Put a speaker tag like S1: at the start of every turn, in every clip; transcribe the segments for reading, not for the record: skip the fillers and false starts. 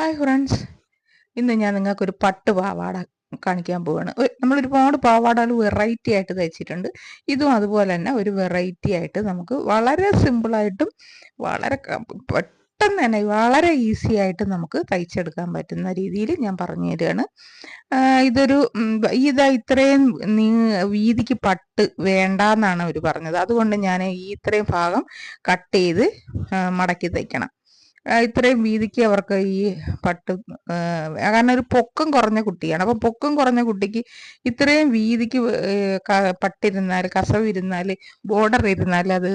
S1: Hi friends, ഇന്ന് ഞാൻ നിങ്ങൾക്കൊരു പട്ട് പാവാട കാണിക്കാൻ പോവാണ്. നമ്മൾ ഒരുപാട് പാവാടകൾ വെറൈറ്റി ആയിട്ട് തയ്ച്ചിട്ടുണ്ട്. ഇതും അതുപോലെ തന്നെ ഒരു വെറൈറ്റി ആയിട്ട് നമുക്ക് വളരെ സിമ്പിളായിട്ടും വളരെ പെട്ടെന്ന് തന്നെ വളരെ ഈസി ആയിട്ട് നമുക്ക് തയ്ച്ചെടുക്കാൻ പറ്റുന്ന രീതിയിൽ ഞാൻ പറഞ്ഞു തരികയാണ്. ഇതൊരു ഇത്രയും വീതിക്ക് പട്ട് വേണ്ടാന്നാണ് അവർ പറഞ്ഞത്. അതുകൊണ്ട് ഞാൻ ഇത്രയും ഭാഗം കട്ട് ചെയ്ത് മടക്കി തയ്ക്കണം. ഇത്രയും വീതിക്ക് അവർക്ക് ഈ പട്ട് കാരണം ഒരു പൊക്കം കുറഞ്ഞ കുട്ടിയാണ്. അപ്പം പൊക്കം കുറഞ്ഞ കുട്ടിക്ക് ഇത്രയും വീതിക്ക് പട്ടിരുന്നാൽ, കസവിരുന്നാൽ, ബോർഡർ ഇരുന്നാൽ അത്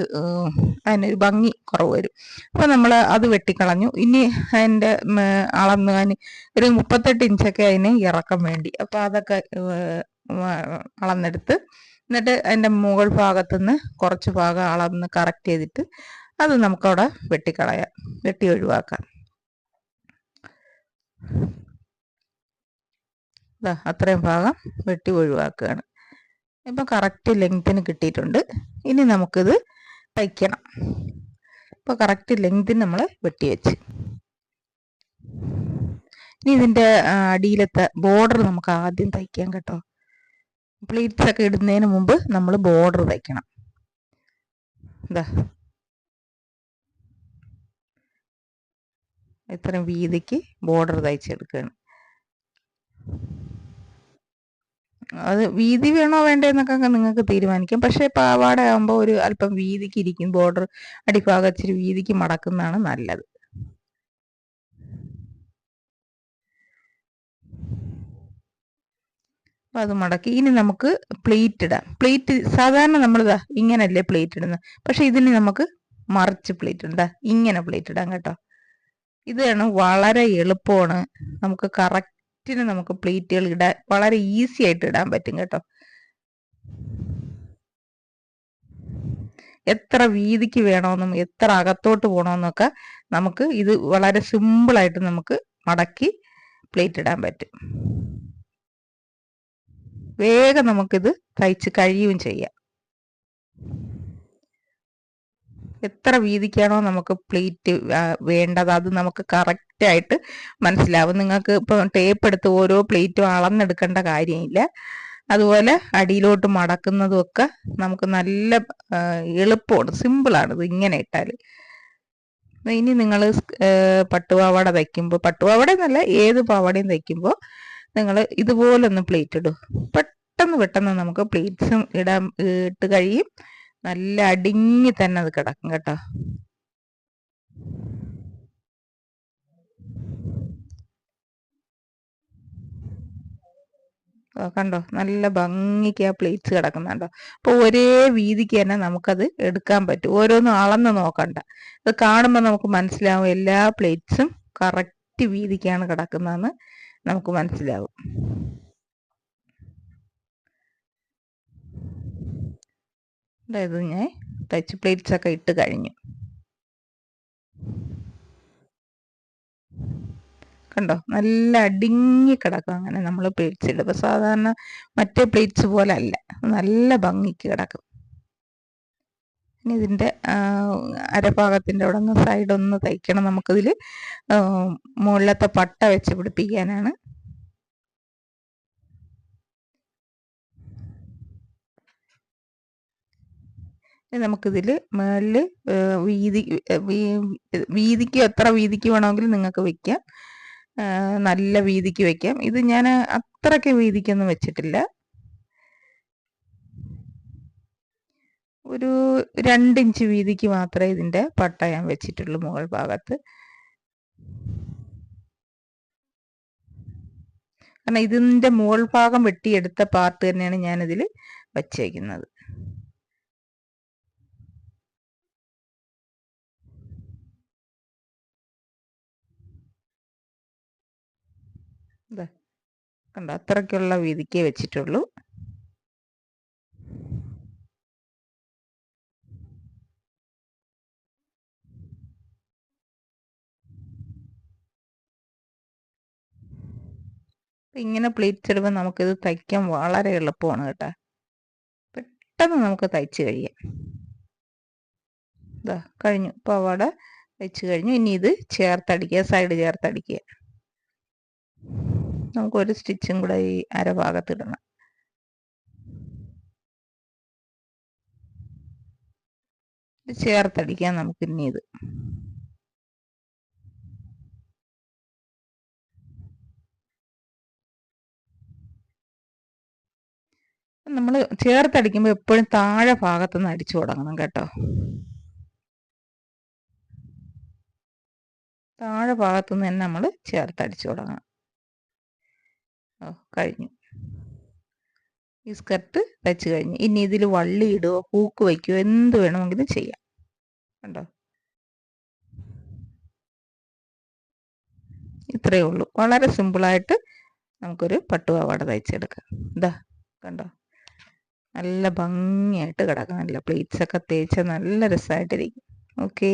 S1: അതിനൊരു ഭംഗി കുറവ് വരും. അപ്പം നമ്മൾ അത് വെട്ടിക്കളഞ്ഞു. ഇനി അതിൻ്റെ അളന്ന് ഒരു 38 ഇഞ്ചൊക്കെ അതിന് ഇറക്കം വേണ്ടി. അപ്പം അതൊക്കെ അളന്നെടുത്ത് എന്നിട്ട് അതിൻ്റെ മുകൾ ഭാഗത്തുനിന്ന് കുറച്ച് ഭാഗം അളന്ന് കറക്റ്റ് ചെയ്തിട്ട് അത് നമുക്കവിടെ വെട്ടിക്കളയാം, വെട്ടി ഒഴിവാക്കാം. അത്രയും ഭാഗം വെട്ടി ഒഴിവാക്കുകയാണ്. ഇപ്പം കറക്റ്റ് ലെങ്ത്തിന് കിട്ടിയിട്ടുണ്ട്. ഇനി നമുക്കിത് തയ്ക്കണം. ഇപ്പോൾ കറക്റ്റ് ലെങ്ത്തിന് നമ്മൾ വെട്ടി വെച്ച് ഇനി ഇതിൻ്റെ അടിയിലത്തെ ബോർഡർ നമുക്ക് ആദ്യം തയ്ക്കാം കേട്ടോ. പ്ലീറ്റ്സ് ഒക്കെ ഇടുന്നതിന് മുമ്പ് നമ്മൾ ബോർഡർ തയ്ക്കണം. ഇത്രയും വീതിക്ക് ബോർഡർ തയ്ച്ചെടുക്കുകയാണ്. അത് വീതി വേണോ വേണ്ടതെന്നൊക്കെ നിങ്ങൾക്ക് തീരുമാനിക്കാം. പക്ഷേ പാവാട ആകുമ്പോൾ ഒരു അല്പം വീതിക്ക് ഇരിക്കും. ബോർഡർ അടിഭാഗം ഇച്ചിരി വീതിക്ക് മടക്കുന്നതാണ് നല്ലത്. അപ്പം അത് മടക്കി ഇനി നമുക്ക് പ്ലേറ്റ് ഇടാം. പ്ലേറ്റ് സാധാരണ നമ്മളിതാ ഇങ്ങനല്ലേ പ്ലേറ്റ് ഇടുന്നത്. പക്ഷെ ഇതിന് നമുക്ക് മറിച്ച് പ്ലേറ്റ് ഇടാം. ഇങ്ങനെ പ്ലേറ്റ് ഇടാം കേട്ടോ. ഇതാണ് വളരെ എളുപ്പമാണ്. നമുക്ക് കറക്റ്റിന് നമുക്ക് പ്ലേറ്റുകൾ ഇടാൻ വളരെ ഈസി ആയിട്ട് ഇടാൻ പറ്റും കേട്ടോ. എത്ര വീതിക്ക് വേണമെന്നും എത്ര അകത്തോട്ട് പോകണമെന്നൊക്കെ നമുക്ക് ഇത് വളരെ സിമ്പിളായിട്ട് നമുക്ക് മടക്കി പ്ലേറ്റ് ഇടാൻ പറ്റും. വേഗം നമുക്കിത് തയ്ച്ച് കഴിയുകയും ചെയ്യാം. എത്ര വീതിക്കാണോ നമുക്ക് പ്ലേറ്റ് വേണ്ടത് അത് നമുക്ക് കറക്റ്റായിട്ട് മനസ്സിലാവും. നിങ്ങൾക്ക് ഇപ്പം ടേപ്പ് എടുത്ത് ഓരോ പ്ലേറ്റും അളന്നെടുക്കേണ്ട കാര്യമില്ല. അതുപോലെ അടിയിലോട്ട് മടക്കുന്നതും ഒക്കെ നമുക്ക് നല്ല എളുപ്പമാണ്, സിമ്പിളാണ് ഇത് ഇങ്ങനെ ഇട്ടാൽ. ഇനി നിങ്ങൾ പട്ടുപാവാട തയ്ക്കുമ്പോൾ, പട്ടുപാവാട എന്നല്ല ഏത് പാവാടയും തയ്ക്കുമ്പോൾ നിങ്ങൾ ഇതുപോലൊന്ന് പ്ലേറ്റ് ഇടും. പെട്ടെന്ന് നമുക്ക് പ്ലേറ്റ്സും ഇട്ട് കഴിയും. നല്ല അടിങ്ങി തന്നെ അത് കിടക്കും കേട്ടോ. കണ്ടോ, നല്ല ഭംഗിക്ക് ആ പ്ലേറ്റ്സ് കിടക്കുന്നുണ്ടോ. അപ്പോൾ ഒരേ വീതിക്ക് തന്നെ നമുക്കത് എടുക്കാൻ പറ്റും. ഓരോന്നും അളന്ന് നോക്കണ്ട. അത് കാണുമ്പോൾ നമുക്ക് മനസ്സിലാവും എല്ലാ പ്ലേറ്റ്സും കറക്റ്റ് വീതിക്കാണ് കിടക്കുന്നതെന്ന് നമുക്ക് മനസ്സിലാവും. അതായത് ഞാൻ ടച്ച് പ്ലേറ്റ്സ് ഒക്കെ ഇട്ട് കഴിഞ്ഞു. കണ്ടോ, നല്ല അടിങ്ങി കിടക്കും. അങ്ങനെ നമ്മൾ പ്ലേറ്റ്സ് ഇടുമ്പോൾ സാധാരണ മറ്റേ പ്ലേറ്റ്സ് പോലെ അല്ല, നല്ല ഭംഗിക്ക് കിടക്കും. ഇനി ഇതിൻ്റെ അരഭാഗത്തിൻ്റെ അവിടെ നിന്ന് സൈഡൊന്ന് തയ്ക്കണം. നമുക്കിതിൽ മുകളിലത്തെ പട്ട വെച്ച് പിടിപ്പിക്കാനാണ്. നമുക്കിതിൽ മുകളിൽ വീതിക്ക് എത്ര വീതിക്ക് വേണമെങ്കിലും നിങ്ങൾക്ക് വെക്കാം. നല്ല വീതിക്ക് വെക്കാം. ഇത് ഞാൻ അത്രയ്ക്ക് വീതിക്കൊന്നും വെച്ചിട്ടില്ല. ഒരു 2 ഇഞ്ച് വീതിക്ക് മാത്രമേ ഇതിൻ്റെ പട്ട ഞാൻ വെച്ചിട്ടുള്ളൂ മുകൾ ഭാഗത്ത്. കാരണം ഇതിൻ്റെ മുകൾ ഭാഗം വെട്ടിയെടുത്ത പാർട്ട് തന്നെയാണ് ഞാനിതിൽ വച്ചേക്കുന്നത്. കണ്ടോ, അത്രയ്ക്കുള്ള വീതിക്കേ വെച്ചിട്ടുള്ളൂ. ഇങ്ങനെ പ്ലേറ്റ്സ് ഇടുമ്പോൾ നമുക്കിത് തയ്ക്കാൻ വളരെ എളുപ്പമാണ് കേട്ടോ. പെട്ടെന്ന് നമുക്ക് തയ്ച്ച് കഴിയാം. കഴിഞ്ഞു, പാവാട തയ്ച്ച് കഴിഞ്ഞു. ഇനി ഇത് ചേർത്തടിക്കുക, സൈഡ് ചേർത്തടിക്കുക. നമുക്ക് ഒരു സ്റ്റിച്ചും കൂടെ ഈ അരഭാഗത്തിടണം. ഇത് ചേർത്തടിക്കാം നമുക്ക് ഇനി ഇത്. നമ്മൾ ചേർത്തടിക്കുമ്പോൾ എപ്പോഴും താഴെ ഭാഗത്തുനിന്ന് അടിച്ചു തുടങ്ങണം കേട്ടോ. താഴെ ഭാഗത്തുനിന്ന് തന്നെ നമ്മൾ ചേർത്തടിച്ചു തുടങ്ങണം. കഴിഞ്ഞു. ഈ സ്കർട്ട് തയ്ച്ച് കഴിഞ്ഞു. ഇനി ഇതിൽ വള്ളി ഇടുകയോ പൂക്ക് വയ്ക്കുകയോ എന്ത് വേണമെങ്കിലും ചെയ്യാം. കണ്ടോ, ഇത്രയേ ഉള്ളൂ. വളരെ സിമ്പിളായിട്ട് നമുക്കൊരു പട്ടുപാവാട തയ്ച്ചെടുക്കാം. ഇതാ കണ്ടോ, നല്ല ഭംഗിയായിട്ട് കിടക്കും. നല്ല പ്ലീറ്റ്സൊക്കെ തേച്ച് നല്ല രസമായിട്ടിരിക്കും. ഓക്കേ.